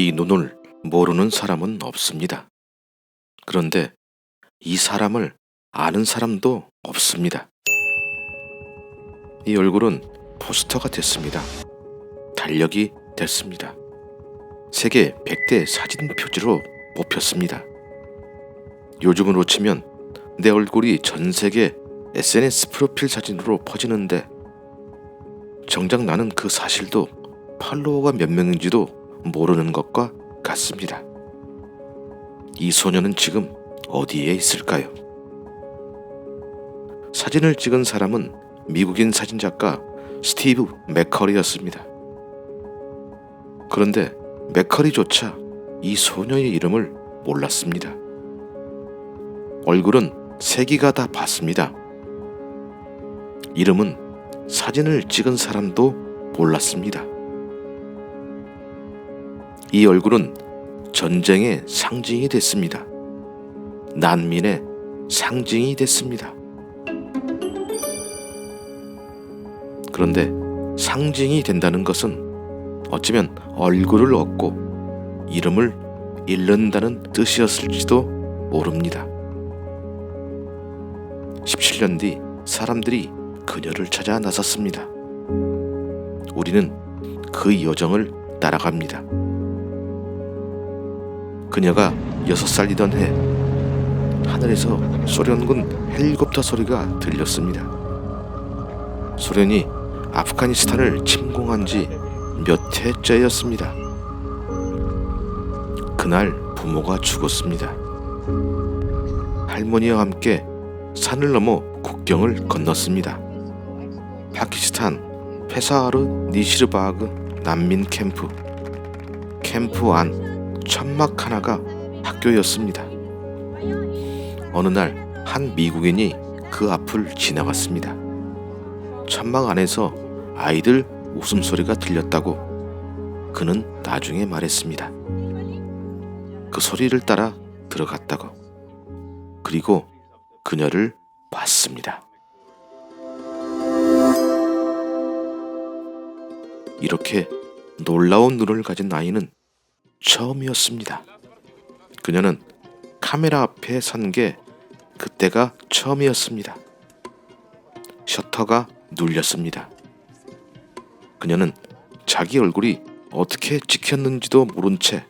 이 눈을 모르는 사람은 없습니다. 그런데 이 사람을 아는 사람도 없습니다. 이 얼굴은 포스터가 됐습니다. 달력이 됐습니다. 세계 100대 사진 표지로 뽑혔습니다. 요즘으로 치면 내 얼굴이 전 세계 SNS 프로필 사진으로 퍼지는데 정작 나는 그 사실도 팔로워가 몇 명인지도 모르는 것과 같습니다. 이 소녀는 지금 어디에 있을까요? 사진을 찍은 사람은 미국인 사진작가 스티브 맥커리였습니다. 그런데 맥커리조차 이 소녀의 이름을 몰랐습니다. 얼굴은 세기가 다 봤습니다. 이름은 사진을 찍은 사람도 몰랐습니다. 이 얼굴은 전쟁의 상징이 됐습니다. 난민의 상징이 됐습니다. 그런데 상징이 된다는 것은 어쩌면 얼굴을 얻고 이름을 잃는다는 뜻이었을지도 모릅니다. 17년 뒤 사람들이 그녀를 찾아 나섰습니다. 우리는 그 여정을 따라갑니다. 그녀가 6살이던 해 하늘에서 소련군 헬리콥터 소리가 들렸습니다. 소련이 아프가니스탄을 침공한 지 몇 해째였습니다. 그날 부모가 죽었습니다. 할머니와 함께 산을 넘어 국경을 건넜습니다. 파키스탄 페사하르 니시르바그 난민 캠프 안 천막 하나가 학교였습니다. 어느 날 한 미국인이 그 앞을 지나갔습니다. 천막 안에서 아이들 웃음소리가 들렸다고 그는 나중에 말했습니다. 그 소리를 따라 들어갔다고. 그리고 그녀를 봤습니다. 이렇게 놀라운 눈을 가진 아이는 처음이었습니다. 그녀는 카메라 앞에 선 게 그때가 처음이었습니다. 셔터가 눌렸습니다. 그녀는 자기 얼굴이 어떻게 찍혔는지도 모른 채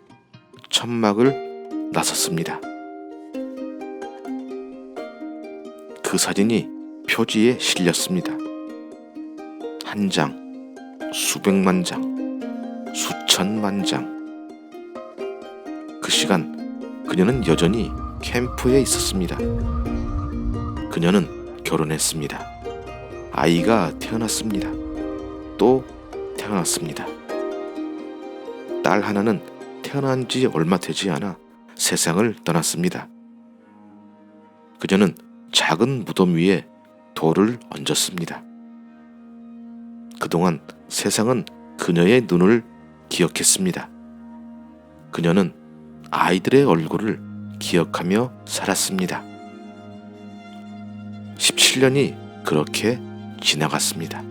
천막을 나섰습니다. 그 사진이 표지에 실렸습니다. 한 장, 수백만 장, 수천만 장. 그 시간 그녀는 여전히 캠프에 있었습니다. 그녀는 결혼했습니다. 아이가 태어났습니다. 또 태어났습니다. 딸 하나는 태어난 지 얼마 되지 않아 세상을 떠났습니다. 그녀는 작은 무덤 위에 돌을 얹었습니다. 그동안 세상은 그녀의 눈을 기억했습니다. 그녀는 아이들의 얼굴을 기억하며 살았습니다. 17년이 그렇게 지나갔습니다.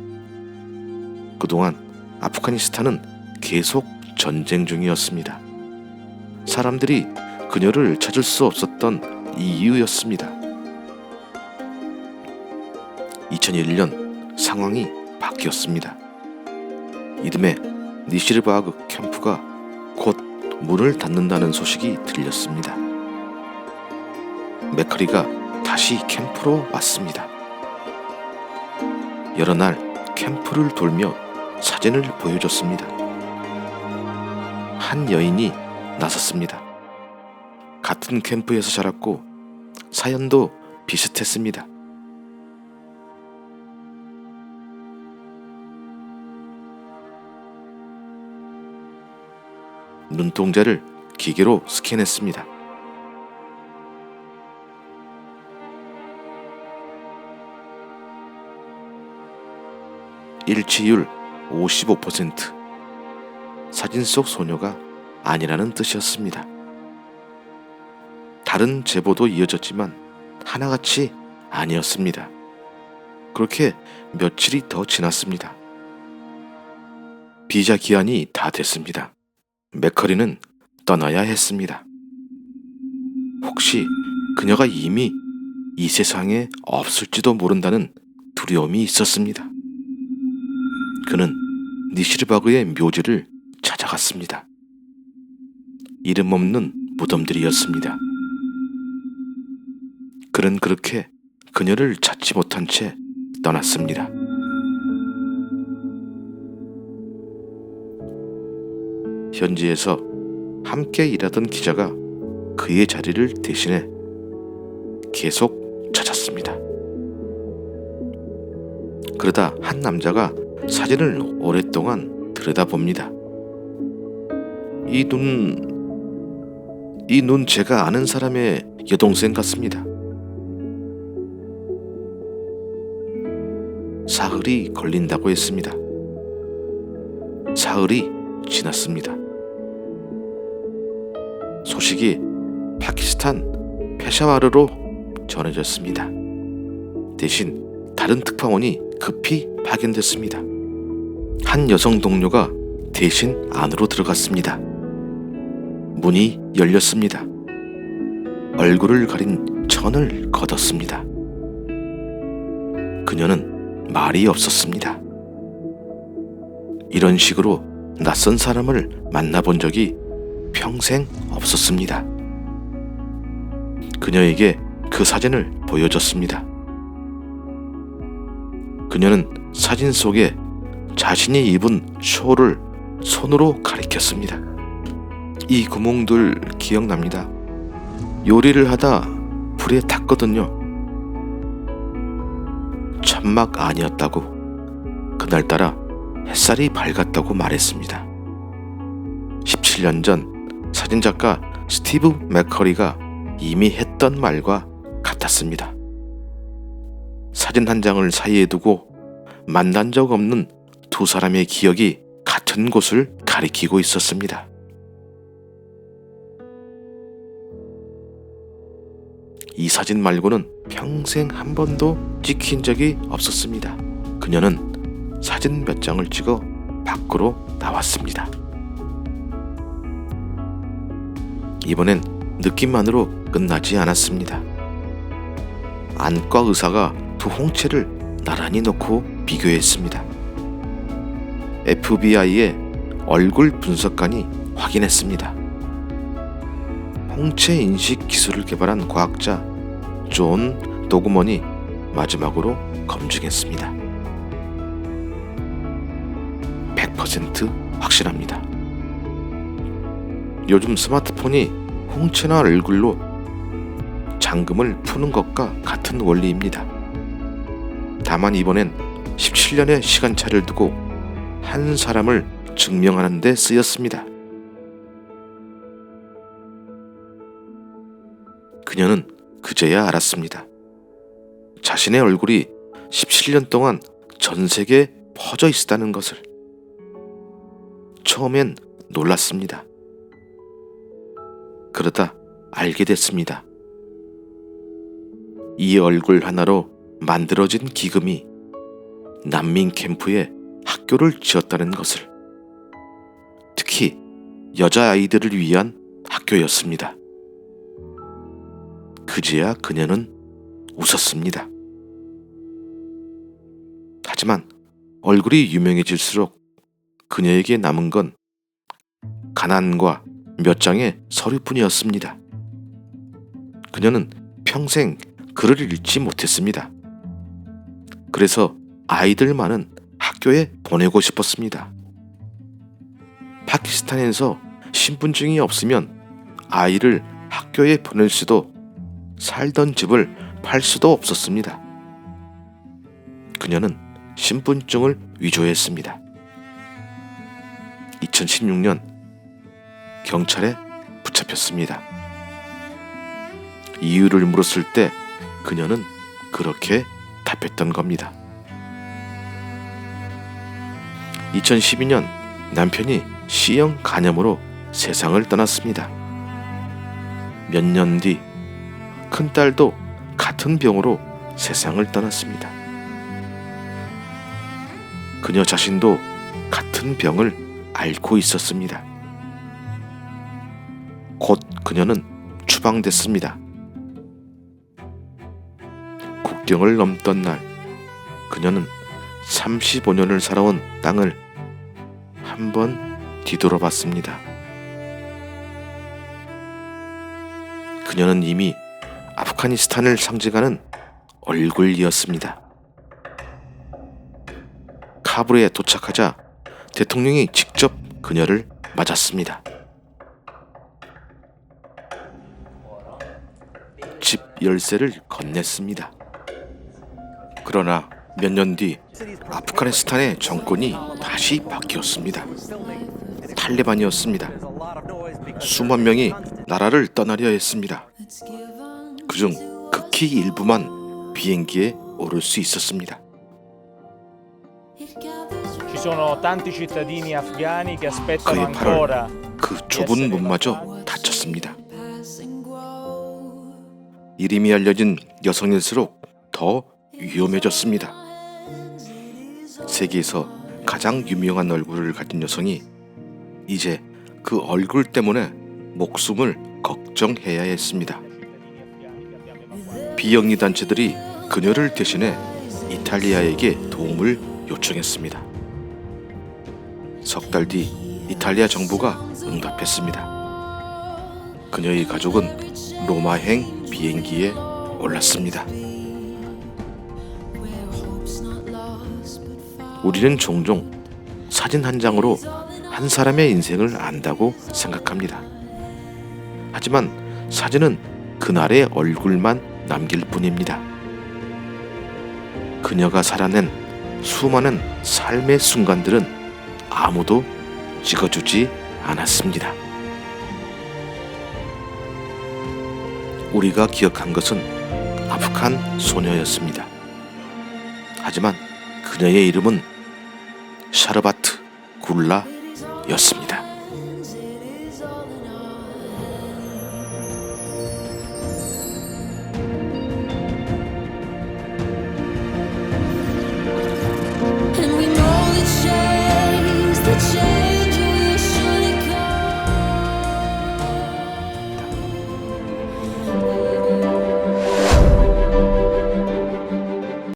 그동안 아프가니스탄은 계속 전쟁 중이었습니다. 사람들이 그녀를 찾을 수 없었던 이유였습니다. 2001년 상황이 바뀌었습니다. 이듬해 니시르바그 캠프가 곧 문을 닫는다는 소식이 들렸습니다. 맥커리가 다시 캠프로 왔습니다. 여러 날 캠프를 돌며 사진을 보여줬습니다. 한 여인이 나섰습니다. 같은 캠프에서 자랐고 사연도 비슷했습니다. 눈동자를 기계로 스캔했습니다. 일치율 55%. 사진 속 소녀가 아니라는 뜻이었습니다. 다른 제보도 이어졌지만 하나같이 아니었습니다. 그렇게 며칠이 더 지났습니다. 비자 기한이 다 됐습니다. 맥커리는 떠나야 했습니다. 혹시 그녀가 이미 이 세상에 없을지도 모른다는 두려움이 있었습니다. 그는 니시르바그의 묘지를 찾아갔습니다. 이름 없는 무덤들이었습니다. 그는 그렇게 그녀를 찾지 못한 채 떠났습니다. 현지에서 함께 일하던 기자가 그의 자리를 대신해 계속 찾았습니다. 그러다 한 남자가 사진을 오랫동안 들여다봅니다. 이 눈 제가 아는 사람의 여동생 같습니다. 사흘이 걸린다고 했습니다. 사흘이 지났습니다. 소식이 파키스탄 페샤와르로 전해졌습니다. 대신 다른 특파원이 급히 파견됐습니다. 한 여성 동료가 대신 안으로 들어갔습니다. 문이 열렸습니다. 얼굴을 가린 천을 걷었습니다. 그녀는 말이 없었습니다. 이런 식으로 낯선 사람을 만나본 적이 평생 없었습니다. 그녀에게 그 사진을 보여줬습니다. 그녀는 사진 속에 자신이 입은 쇼를 손으로 가리켰습니다. 이 구멍들 기억납니다. 요리를 하다 불에 탔거든요. 천막 아니었다고 그날따라 햇살이 밝았다고 말했습니다. 17년 전 사진작가 스티브 맥커리가 이미 했던 말과 같았습니다. 사진 한 장을 사이에 두고 만난 적 없는 두 사람의 기억이 같은 곳을 가리키고 있었습니다. 이 사진 말고는 평생 한 번도 찍힌 적이 없었습니다. 그녀는 사진 몇 장을 찍어 밖으로 나왔습니다. 이번엔 느낌만으로 끝나지 않았습니다. 안과 의사가 두 홍채를 나란히 놓고 비교했습니다. FBI의 얼굴 분석관이 확인했습니다. 홍채 인식 기술을 개발한 과학자 존 도그먼이 마지막으로 검증했습니다. 100% 확실합니다. 요즘 스마트폰이 홍채나 얼굴로 잠금을 푸는 것과 같은 원리입니다. 다만 이번엔 17년의 시간차를 두고 한 사람을 증명하는 데 쓰였습니다. 그녀는 그제야 알았습니다. 자신의 얼굴이 17년 동안 전 세계에 퍼져 있었다는 것을. 처음엔 놀랐습니다. 그러다 알게 됐습니다. 이 얼굴 하나로 만들어진 기금이 난민 캠프에 학교를 지었다는 것을. 특히 여자아이들을 위한 학교였습니다. 그제야 그녀는 웃었습니다. 하지만 얼굴이 유명해질수록 그녀에게 남은 건 가난과 몇 장의 서류뿐이었습니다. 그녀는 평생 글을 읽지 못했습니다. 그래서 아이들 많은 학교에 보내고 싶었습니다. 파키스탄에서 신분증이 없으면 아이를 학교에 보낼 수도 살던 집을 팔 수도 없었습니다. 그녀는 신분증을 위조했습니다. 2016년 경찰에 붙잡혔습니다. 이유를 물었을 때 그녀는 그렇게 답했던 겁니다. 2012년 남편이 C형 간염으로 세상을 떠났습니다. 몇 년 뒤 큰딸도 같은 병으로 세상을 떠났습니다. 그녀 자신도 같은 병을 앓고 있었습니다. 곧 그녀는 추방됐습니다. 국경을 넘던 날 그녀는 35년을 살아온 땅을 한번 뒤돌아봤습니다. 그녀는 이미 아프가니스탄을 상징하는 얼굴이었습니다. 카불에 도착하자 대통령이 직접 그녀를 맞았습니다. 집 열쇠를 건넸습니다. 그러나 몇 년 뒤 아프가니스탄의 정권이 다시 바뀌었습니다. 탈레반이었습니다. 수만 명이 나라를 떠나려 했습니다. 그중 극히 일부만 비행기에 오를 수 있었습니다. Ci sono tanti cittadini afghani che aspettano 그의 팔을 ancora 그 좁은 몸마저 다쳤습니다. 이름이 알려진 여성일수록 더 위험해졌습니다. 세계에서 가장 유명한 얼굴을 가진 여성이 이제 그 얼굴 때문에 목숨을 걱정해야 했습니다. 비영리 단체들이 그녀를 대신해 이탈리아에게 도움을 요청했습니다. 석 달 뒤 이탈리아 정부가 응답했습니다. 그녀의 가족은 로마행 비행기에 올랐습니다. 우리는 종종 사진 한 장으로 한 사람의 인생을 안다고 생각합니다. 하지만 사진은 그날의 얼굴만 남길 뿐입니다. 그녀가 살아낸 수많은 삶의 순간들은 아무도 찍어주지 않았습니다. 우리가 기억한 것은 아프간 소녀였습니다. 하지만 그녀의 이름은 샤르바트 굴라였습니다.